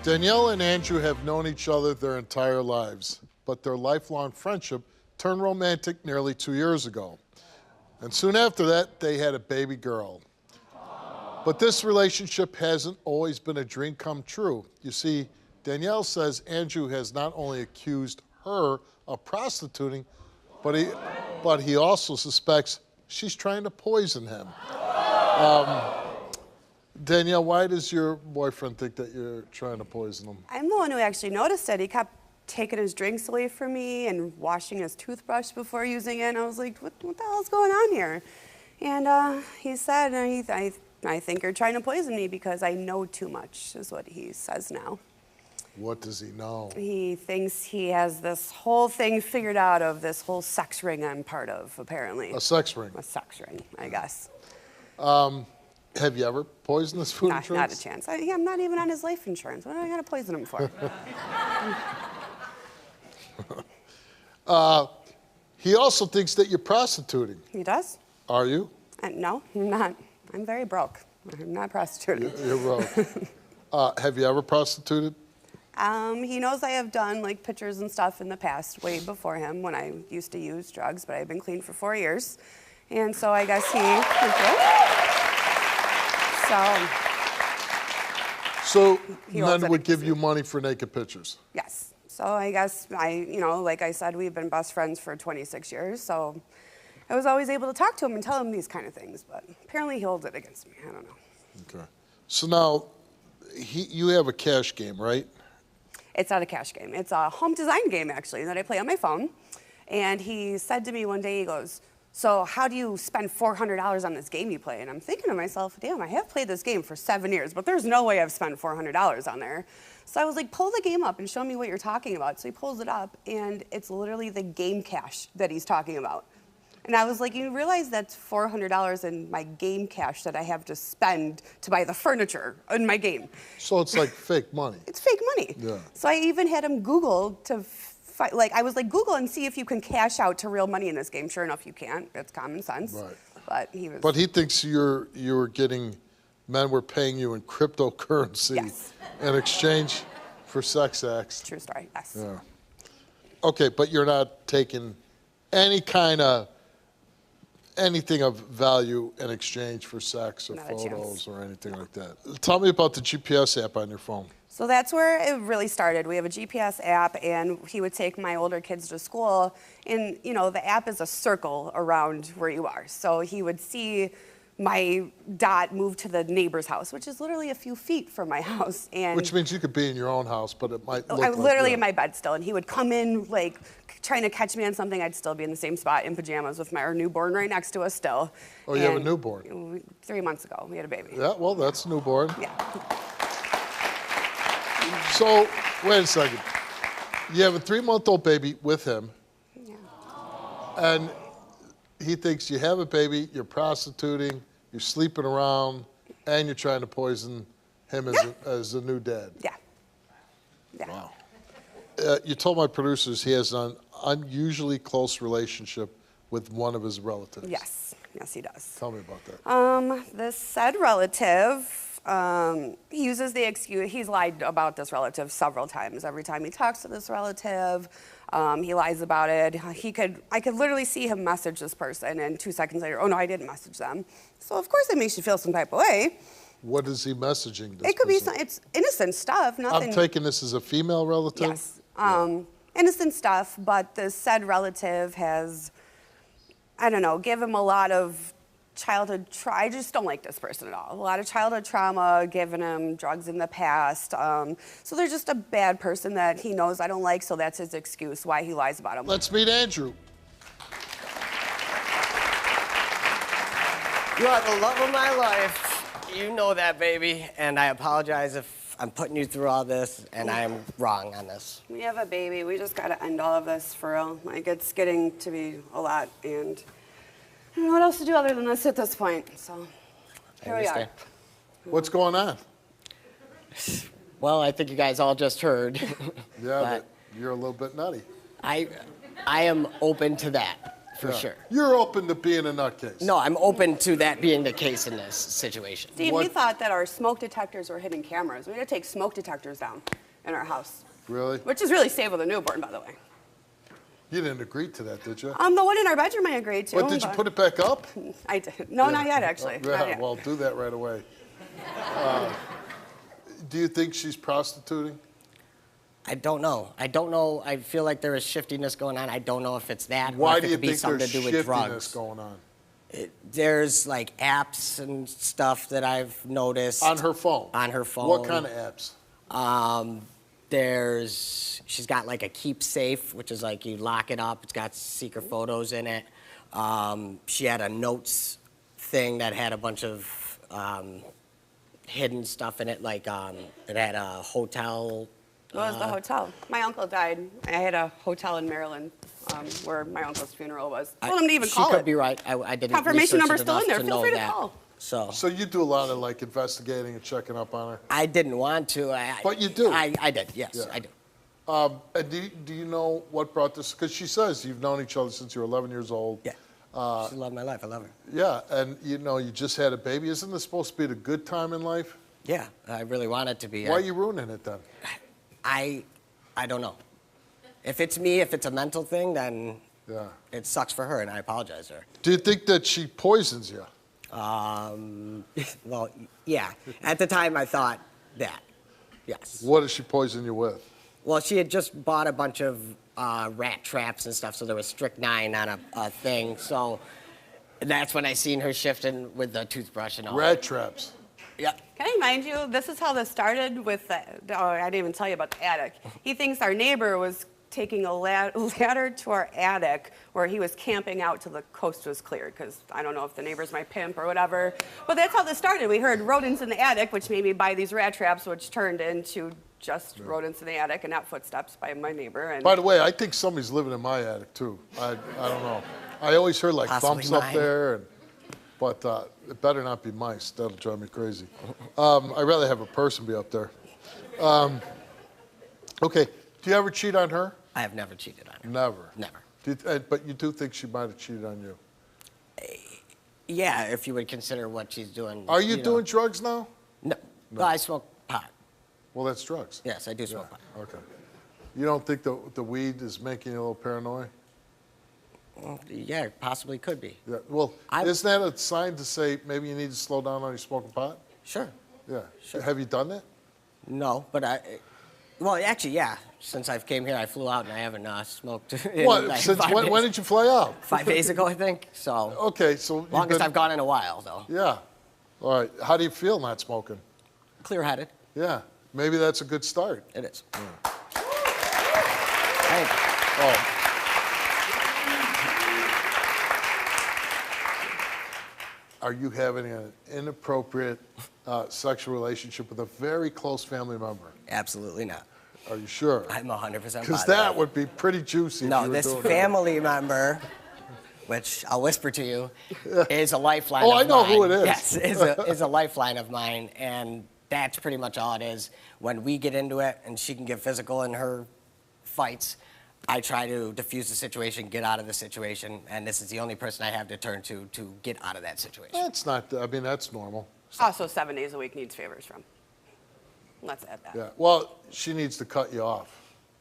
Danielle and Andrew have known each other their entire lives, but their lifelong friendship turned romantic nearly 2 years ago. And soon after that, they had a baby girl. But this relationship hasn't always been a dream come true. You see, Danielle says Andrew has not only accused her of prostituting, but he also suspects she's trying to poison him. Danielle, why does your boyfriend think that you're trying to poison him? I'm the one who actually noticed it. He kept taking his drinks away from me and washing his toothbrush before using it. And I was like, what the hell's going on here? And he said, I think you're trying to poison me because I know too much, is what he says now. What does he know? He thinks he has this whole thing figured out of this whole sex ring I'm part of, apparently. A sex ring? A sex ring, I guess. Have you ever poisoned his food insurance? Not a chance. I'm not even on his life insurance. What do I got to poison him for? He also thinks that you're prostituting. He does? Are you? No, I'm not. I'm very broke. I'm not prostituting. You're broke. Have you ever prostituted? He knows I have done like pictures and stuff in the past, way before him when I used to use drugs, but I've been clean for 4 years. And so I guess So men would give you money for naked pictures? Yes. So I guess like I said, we've been best friends for 26 years. So I was always able to talk to him and tell him these kind of things, but apparently he holds it against me. I don't know. Okay. So now, you have a cash game, right? It's not a cash game. It's a home design game, actually, that I play on my phone. And he said to me one day, he goes, so how do you spend $400 on this game you play? And I'm thinking to myself, damn, I have played this game for 7 years, but there's no way I've spent $400 on there. So I was like, pull the game up and show me what you're talking about. So he pulls it up, and it's literally the game cash that he's talking about. And I was like, you realize that's $400 in my game cash that I have to spend to buy the furniture in my game. So it's like fake money. It's fake money. Yeah. So I even had him Google to I was like, Google and see if you can cash out to real money in this game. Sure enough, you can't. It's common sense. Right. But he thinks you're getting, men were paying you in cryptocurrency yes. in exchange for sex acts. True story, yes. Yeah. Okay, but you're not taking anything of value in exchange for sex or photos or anything like that. Tell me about the GPS app on your phone. So that's where it really started. We have a GPS app, and he would take my older kids to school, and the app is a circle around where you are. So he would see my dot move to the neighbor's house, which is literally a few feet from my house. And which means you could be in your own house, but it might look I'm literally in my bed still, and he would come in like trying to catch me on something. I'd still be in the same spot in pajamas with our newborn right next to us still. Oh, you have a newborn? 3 months ago, we had a baby. Yeah, well, that's a newborn. Yeah. So, wait a second. You have a 3-month-old baby with him. Yeah. And he thinks you have a baby, you're prostituting, you're sleeping around, and you're trying to poison him as a new dad. Yeah. Yeah. Wow. You told my producers he has an unusually close relationship with one of his relatives. Yes. Yes, he does. Tell me about that. This said relative, he uses the excuse, he's lied about this relative several times. Every time he talks to this relative, he lies about it. I could literally see him message this person, and 2 seconds later, oh no, I didn't message them. So of course it makes you feel some type of way. What is he messaging this It could person? be, it's innocent stuff, nothing. I'm taking this as a female relative? Yes. Innocent stuff, but the said relative has, I don't know, give him a lot of childhood trauma. I just don't like this person at all. A lot of childhood trauma, giving him drugs in the past. So they're just a bad person that he knows I don't like, so that's his excuse why he lies about him. Let's meet Andrew. You are the love of my life. You know that, baby. And I apologize if I'm putting you through all this, and I'm wrong on this. We have a baby. We just got to end all of this for real. Like, it's getting to be a lot, and I don't know what else to do other than this at this point. So here we are. What's going on? Well, I think you guys all just heard. Yeah, but you're a little bit nutty. I am open to that. for sure. You're open to being a nutcase. No, I'm open to that being the case in this situation. Steve, we thought that our smoke detectors were hidden cameras. We had to take smoke detectors down in our house. Really? Which is really safe with a newborn, by the way. You didn't agree to that, did you? The one in our bedroom I agreed to. But did you put it back up? I did. No, not yet, actually. Yeah, Not yet. well, do that right away. Do you think she's prostituting? I don't know. I feel like there is shiftiness going on. I don't know if it's that Why or if do it you could be think something there's to do with shiftiness drugs. going on? There's like apps and stuff that I've noticed. On her phone? On her phone. What kind of apps? She's got like a keep safe, which is like you lock it up. It's got secret photos in it. She had a notes thing that had a bunch of hidden stuff in it, like it had a hotel. What was the hotel? My uncle died. I had a hotel in Maryland where my uncle's funeral was. I told him to even call it. She could be right. I didn't. Confirmation number's still in there. To Feel know free to that. call. So you do a lot of like investigating and checking up on her? I didn't want to. But you do? I did, yes, Yeah. I do. And do you know what brought this? Because she says you've known each other since you were 11 years old. Yeah. She loved my life. I love her. Yeah, and you just had a baby. Isn't this supposed to be the good time in life? Yeah, I really want it to be. Why are you ruining it then? I don't know. If it's me, if it's a mental thing, then it sucks for her, and I apologize to her. Do you think that she poisons you? Well, yeah. At the time, I thought that. Yes. What does she poison you with? Well, she had just bought a bunch of rat traps and stuff, so there was strychnine on a thing. So that's when I seen her shifting with the toothbrush and all. Rat traps. Yep. Can I remind you, this is how this started with I didn't even tell you about the attic. He thinks our neighbor was taking a ladder to our attic where he was camping out till the coast was cleared, because I don't know if the neighbor's my pimp or whatever. But that's how this started. We heard rodents in the attic, which made me buy these rat traps, which turned into just rodents in the attic and not footsteps by my neighbor. And By the way, I think somebody's living in my attic too. I don't know. I always heard like Possibly thumps up mine. there, but it better not be mice. That'll drive me crazy. I'd rather have a person be up there. Okay, do you ever cheat on her? I have never cheated on her. Never. Never. But you do think she might have cheated on you? Yeah, if you would consider what she's doing. Are you know. doing drugs now? No. Well, I smoke pot. Well, that's drugs. Yes, I do smoke pot. Okay. You don't think the weed is making you a little paranoid? Well, yeah, it possibly could be. Yeah. Well, isn't that a sign to say maybe you need to slow down on your smoking pot? Sure. Yeah. Sure. Have you done that? No, but well, actually, yeah. Since I've came here, I flew out and I haven't smoked. What? Like Since 5 when days. did you fly out? 5 days ago, I think. So. Okay, so you've Longest been- I've gone in a while, though. Yeah. All right. How do you feel not smoking? Clear-headed. Yeah. Maybe that's a good start. It is. Thank you. Oh. Are you having an inappropriate sexual relationship with a very close family member? Absolutely not. Are you sure? I'm 100% Because that would be pretty juicy. if No, you were this doing family member, which I'll whisper to you, is a lifeline Oh, of I know mine. who it is. Yes, is a lifeline of mine, and that's pretty much all it is. When we get into it, and she can get physical in her fights, I try to diffuse the situation, get out of the situation, and this is the only person I have to turn to get out of that situation. That's not, I mean, that's normal. also 7 days a week needs favors from. Let's add that. Yeah. Well, she needs to cut you off.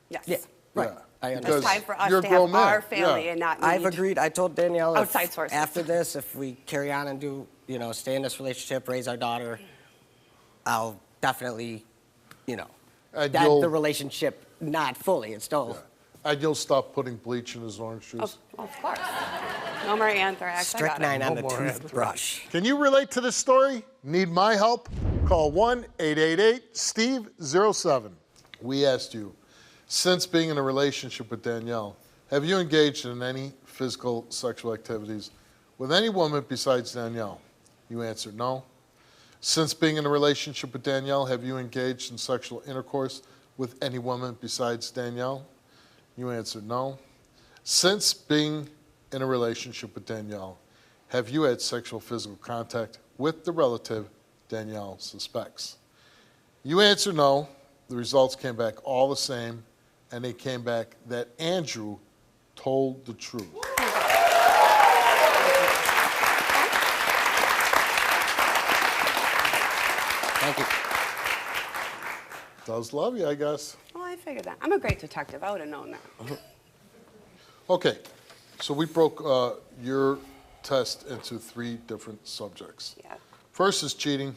Yes. Yeah, right. Yeah. I It's understand. Because time for us you're a to grown have our man. family Yeah. and not I've need- agreed. I told Danielle Outside if, sources. after this, if we carry on and do, stay in this relationship, raise our daughter, I'll definitely, And that you'll- the relationship, not fully, it's still. And you'll stop putting bleach in his orange juice. Of course. No more anthrax. I got it. Strychnine on No the more toothbrush. Can you relate to this story? Need my help? Call 1-888-STEVE-07. We asked you, since being in a relationship with Danielle, have you engaged in any physical sexual activities with any woman besides Danielle? You answered no. Since being in a relationship with Danielle, have you engaged in sexual intercourse with any woman besides Danielle? You answered no. Since being in a relationship with Danielle, have you had sexual physical contact with the relative Danielle suspects? You answered no. The results came back all the same, and they came back that Andrew told the truth. Thank you. Does love you, I guess. Well, I figured that. I'm a great detective. I would have known that. Okay, so we broke your test into 3 different subjects. Yeah. First is cheating.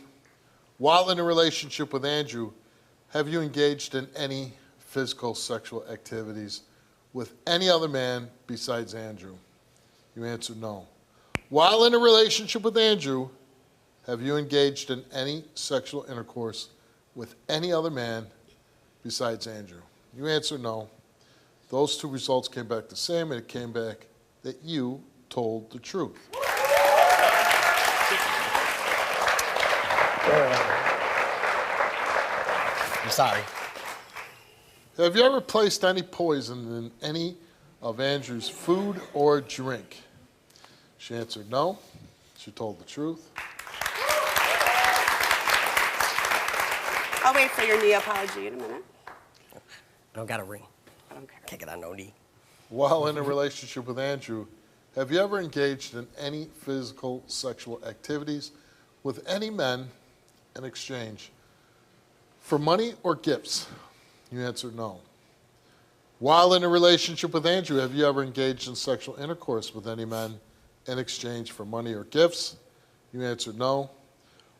While in a relationship with Andrew, have you engaged in any physical sexual activities with any other man besides Andrew? You answered no. While in a relationship with Andrew, have you engaged in any sexual intercourse with any other man besides Andrew? You answered no. Those 2 results came back the same, and it came back that you told the truth. I'm sorry. Have you ever placed any poison in any of Andrew's food or drink? She answered no. She told the truth. I'll wait for your knee apology in a minute. Don't got a ring. I don't care. Can't get on no knee. While in a relationship with Andrew, have you ever engaged in any physical sexual activities with any men in exchange for money or gifts? You answered no. While in a relationship with Andrew, have you ever engaged in sexual intercourse with any men in exchange for money or gifts? You answered no.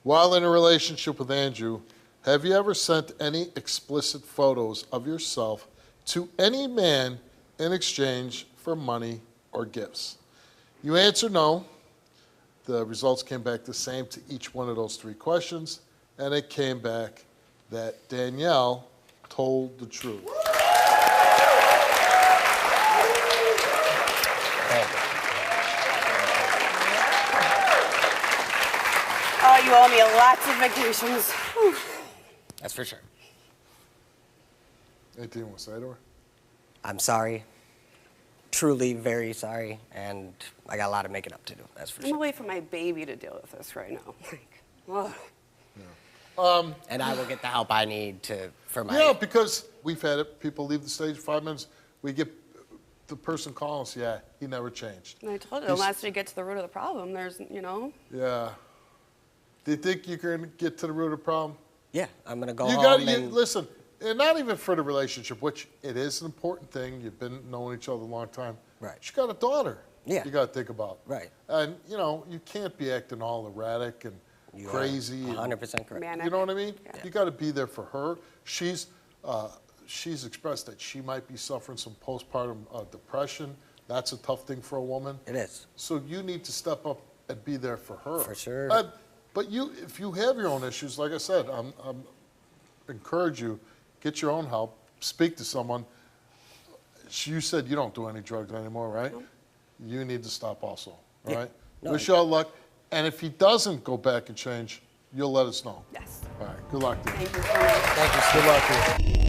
While in a relationship with Andrew, have you ever sent any explicit photos of yourself to any man in exchange for money or gifts? You answered no. The results came back the same to each one of those 3 questions, and it came back that Danielle told the truth. Oh, you owe me lots of vacations. Whew. That's for sure. Anything you want to say to her? I'm sorry. Truly very sorry. And I got a lot of making up to do. That's for I'm sure. away from my baby to deal with this right now. Like, And I will get the help I need for my... Yeah, because we've had it. People leave the stage 5 minutes. We get the person calling us, yeah, he never changed. and I told you, He's- unless we get to the root of the problem, there's, you know. Yeah. Do you think you can get to the root of the problem? Yeah, I'm going to go You home got and... listen, and not even for the relationship, which it is an important thing. You've been knowing each other a long time. Right. She got a daughter. Yeah. You got to think about. Right. And you know, you can't be acting all erratic and You are crazy. 100% correct. Manic. You know what I mean? Yeah. You got to be there for her. She's expressed that she might be suffering some postpartum depression. That's a tough thing for a woman. It is. So you need to step up and be there for her. For sure. But if you have your own issues, like I said, I'm encourage you, get your own help, speak to someone. You said you don't do any drugs anymore, right? No. You need to stop also, all Yeah. right? No, Wish you all luck. And if he doesn't go back and change, you'll let us know. Yes. All right, good luck to you. Thank you so much. Thank you. Good luck to you.